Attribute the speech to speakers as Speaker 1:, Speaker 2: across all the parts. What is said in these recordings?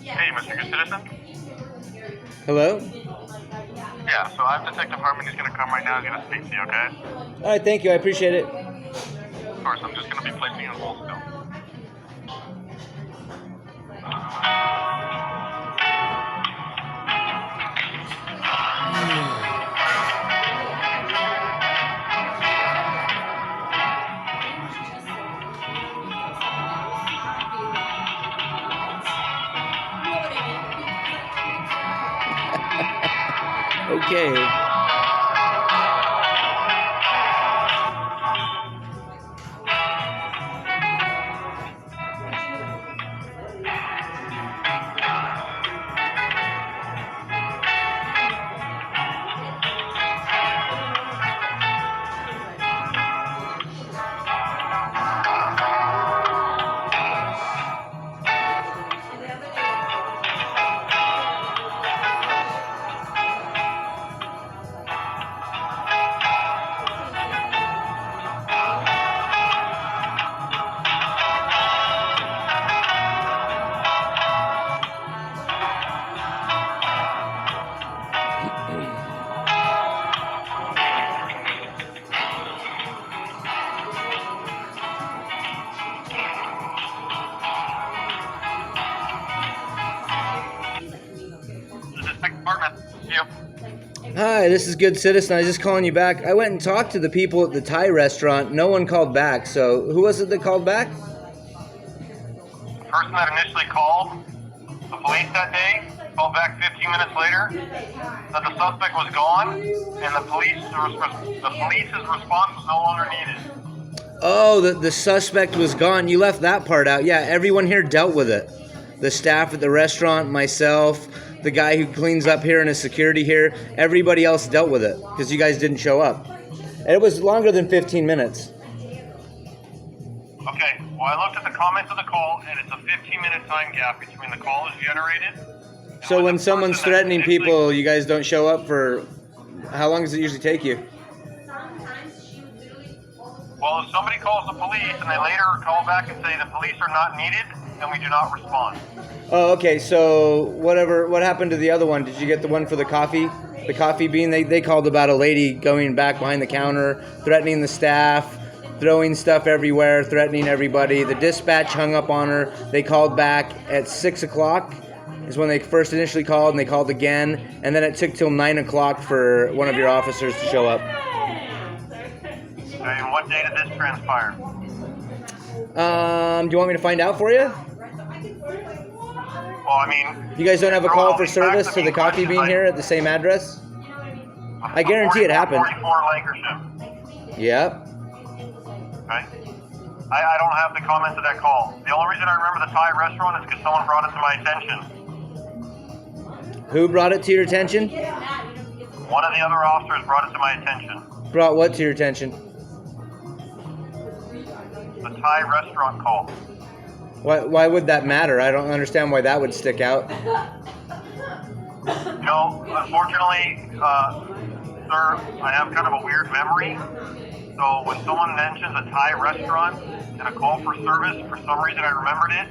Speaker 1: Hey, Mr. Good Citizen?
Speaker 2: Hello?
Speaker 1: Yeah, so I'm Detective Hartman. He's going to come right now and get a speak to you, okay?
Speaker 2: All right, thank you. I appreciate it.
Speaker 1: Of course, I'm just going to be placing you on hold still.
Speaker 2: Okay.
Speaker 1: Detective Hartman, you.
Speaker 2: Hi, this is Good Citizen. I was just calling you back. I went and talked to the people at the Thai restaurant. No one called back. So who was it that called back?
Speaker 1: The person that initially called the police that day called back 15 minutes later that the suspect was gone and the police's response was no longer needed.
Speaker 2: Oh, the suspect was gone. You left that part out. Yeah, everyone here dealt with it. The staff at the restaurant, myself, the guy who cleans up here and is security here, everybody else dealt with it because you guys didn't show up. And it was longer than 15 minutes.
Speaker 1: Okay, well, I looked at the comments of the call, and it's a 15-minute time gap between the call is generated.
Speaker 2: So when someone's threatening people, you guys don't show up for... How long does it usually take you?
Speaker 1: Well, if somebody calls the police and they later call back and say the police are not needed, then we do not respond.
Speaker 2: Oh, okay. So what happened to the other one? Did you get the one for the coffee? The coffee bean? They called about a lady going back behind the counter, threatening the staff, throwing stuff everywhere, threatening everybody. The dispatch hung up on her. They called back at 6 o'clock is when they first initially called, and they called again. And then it took till 9 o'clock for one of your officers to show up.
Speaker 1: Okay, and what day did this transpire?
Speaker 2: Do you want me to find out for you?
Speaker 1: Well, I mean...
Speaker 2: You guys don't have a call for service to the coffee bean here at the same address? I guarantee it happened.
Speaker 1: 44 Lancashire.
Speaker 2: Yep.
Speaker 1: Okay. I don't have the comments of that call. The only reason I remember the Thai restaurant is because someone brought it to my attention.
Speaker 2: Who brought it to your attention?
Speaker 1: One of the other officers brought it to my attention.
Speaker 2: Brought what to your attention?
Speaker 1: The Thai restaurant call.
Speaker 2: Why would that matter? I don't understand why that would stick out.
Speaker 1: You know, unfortunately, sir, I have kind of a weird memory. So when someone mentions a Thai restaurant and a call for service, for some reason I remembered it,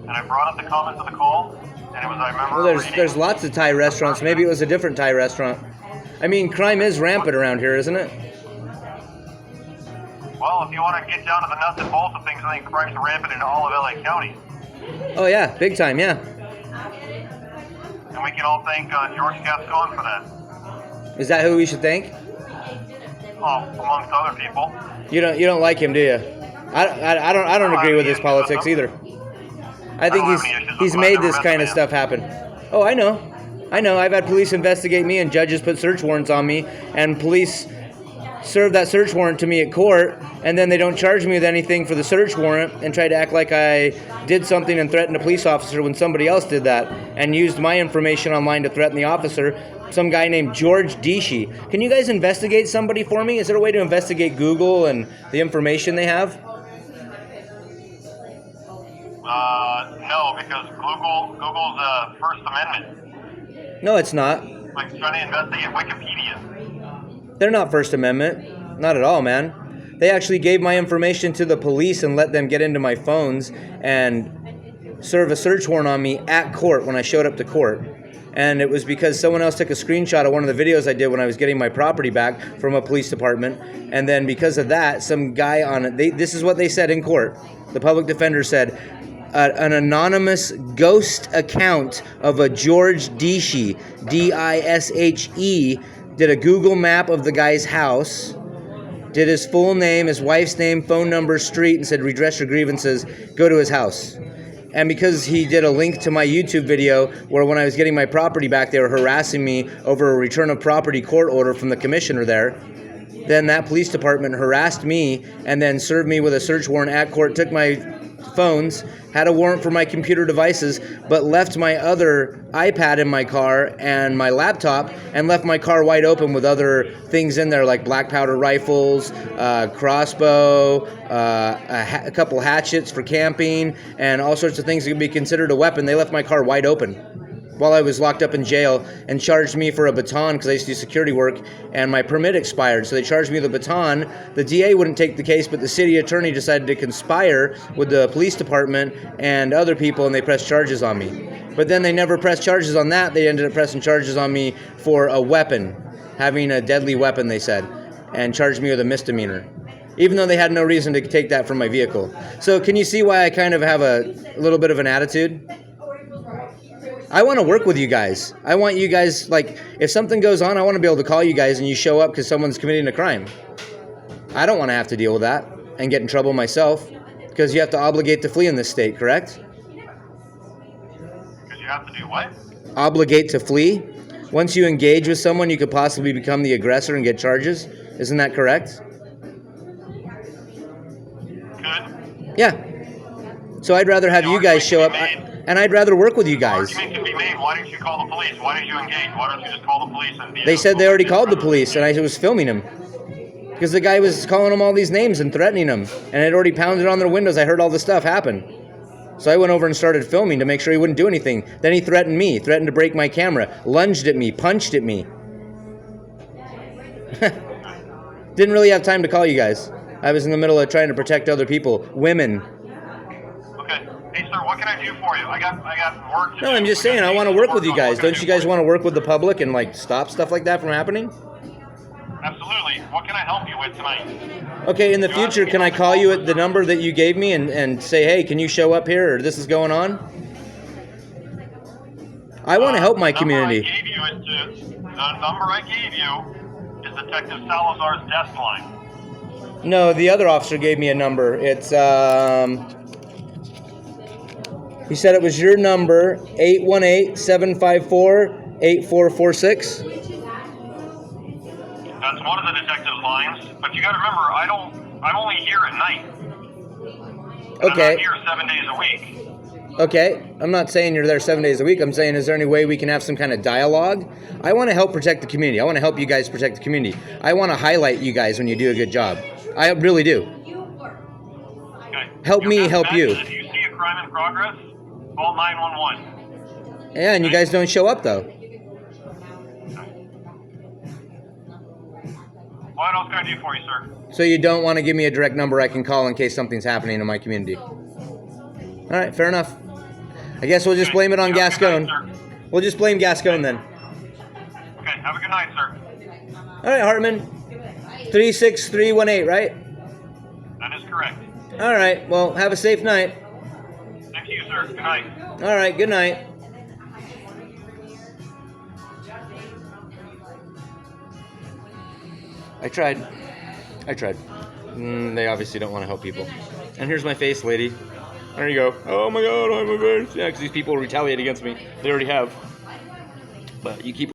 Speaker 1: and I brought up the comments of the call, and it was, I remember
Speaker 2: Well, there's lots of Thai restaurants. Maybe it was a different Thai restaurant. I mean, crime is rampant around here, isn't it?
Speaker 1: Well, if you want to get down to the nuts and bolts of things, I think crime's rampant in all of LA County.
Speaker 2: Oh, yeah. Big time, yeah.
Speaker 1: And we can all thank George Gascon for that.
Speaker 2: Is that who we should thank?
Speaker 1: Oh, amongst other people.
Speaker 2: You don't like him, do you? I don't agree with his politics either. I think he's made this kind of stuff happen. Oh, I know. I've had police investigate me, and judges put search warrants on me, and police serve that search warrant to me at court, and then they don't charge me with anything for the search warrant and try to act like I did something and threatened a police officer when somebody else did that and used my information online to threaten the officer, some guy named George Dishi. Can you guys investigate somebody for me? Is there a way to investigate Google and the information they have?
Speaker 1: No, because Google's First Amendment.
Speaker 2: No, it's not.
Speaker 1: Like trying to investigate Wikipedia.
Speaker 2: They're not First Amendment. Not at all, man. They actually gave my information to the police and let them get into my phones and serve a search warrant on me at court when I showed up to court. And it was because someone else took a screenshot of one of the videos I did when I was getting my property back from a police department. And then because of that, some guy on it, this is what they said in court. The public defender said, an anonymous ghost account of a George Dishe, D-I-S-H-E, did a Google map of the guy's house, did his full name, his wife's name, phone number, street, and said, redress your grievances, go to his house. And because he did a link to my YouTube video where when I was getting my property back, they were harassing me over a return of property court order from the commissioner there, then that police department harassed me and then served me with a search warrant at court, took my phones, had a warrant for my computer devices, but left my other iPad in my car and my laptop and left my car wide open with other things in there like black powder rifles, crossbow, a couple hatchets for camping, and all sorts of things that could be considered a weapon. They left my car wide open while I was locked up in jail and charged me for a baton because I used to do security work and my permit expired. So they charged me with a baton. The DA wouldn't take the case, but the city attorney decided to conspire with the police department and other people, and they pressed charges on me. But then they never pressed charges on that. They ended up pressing charges on me for a weapon, having a deadly weapon, they said, and charged me with a misdemeanor, even though they had no reason to take that from my vehicle. So can you see why I kind of have a little bit of an attitude? I want to work with you guys. I want you guys, like, if something goes on, I want to be able to call you guys and you show up because someone's committing a crime. I don't want to have to deal with that and get in trouble myself because you have to obligate to flee in this state, correct?
Speaker 1: Because you have to do what?
Speaker 2: Obligate to flee. Once you engage with someone, you could possibly become the aggressor and get charges. Isn't that correct?
Speaker 1: Could.
Speaker 2: Yeah. So I'd rather have you guys show up, and I'd rather work with you guys.
Speaker 1: Argument can be made. Why didn't you call the police? Why didn't you engage? Why don't you just call the police and be?
Speaker 2: They said they already called the police, and I was filming him because the guy was calling them all these names and threatening them, and it already pounded on their windows. I heard all this stuff happen. So I went over and started filming to make sure he wouldn't do anything. Then he threatened me, threatened to break my camera, lunged at me, punched at me. Didn't really have time to call you guys. I was in the middle of trying to protect other people, women.
Speaker 1: Okay. Hey, sir, what can I do for you? I got work to do.
Speaker 2: No, I'm just saying, I want to work with you guys. Don't you guys want to work with the public and, like, stop stuff like that from happening?
Speaker 1: Absolutely. What can I help you with tonight?
Speaker 2: Okay, in the future, can I call you at the number that you gave me and say, hey, can you show up here, or this is going on? I want to help my community.
Speaker 1: The number I gave you is Detective Salazar's desk line.
Speaker 2: No, the other officer gave me a number. It's, he said it was your number, 818-754-8446.
Speaker 1: That's one of the detective's lines, but you got to remember, I'm only here at night.
Speaker 2: Okay.
Speaker 1: I'm not here 7 days a week.
Speaker 2: Okay, I'm not saying you're there 7 days a week. I'm saying, is there any way we can have some kind of dialogue? I want to help protect the community. I want to help you guys protect the community. I want to highlight you guys when you do a good job. I really do.
Speaker 1: Okay.
Speaker 2: Help me help you.
Speaker 1: If you see a crime in progress, call 911.
Speaker 2: Yeah, and you guys don't show up, though.
Speaker 1: What else can I do for you, sir?
Speaker 2: So you don't want to give me a direct number I can call in case something's happening in my community? All right, fair enough. I guess we'll just blame it on Gascon. We'll just blame Gascon then.
Speaker 1: Okay, have a good night, sir.
Speaker 2: All right, Hartman. 36318, right?
Speaker 1: That is correct.
Speaker 2: All right, well, have a safe night.
Speaker 1: Thank you, sir. Good night.
Speaker 2: All right, good night. I tried. They obviously don't want to help people. And here's my face, lady. There you go. Oh my God, I'm a bitch. Yeah, because these people retaliate against me. They already have. But you keep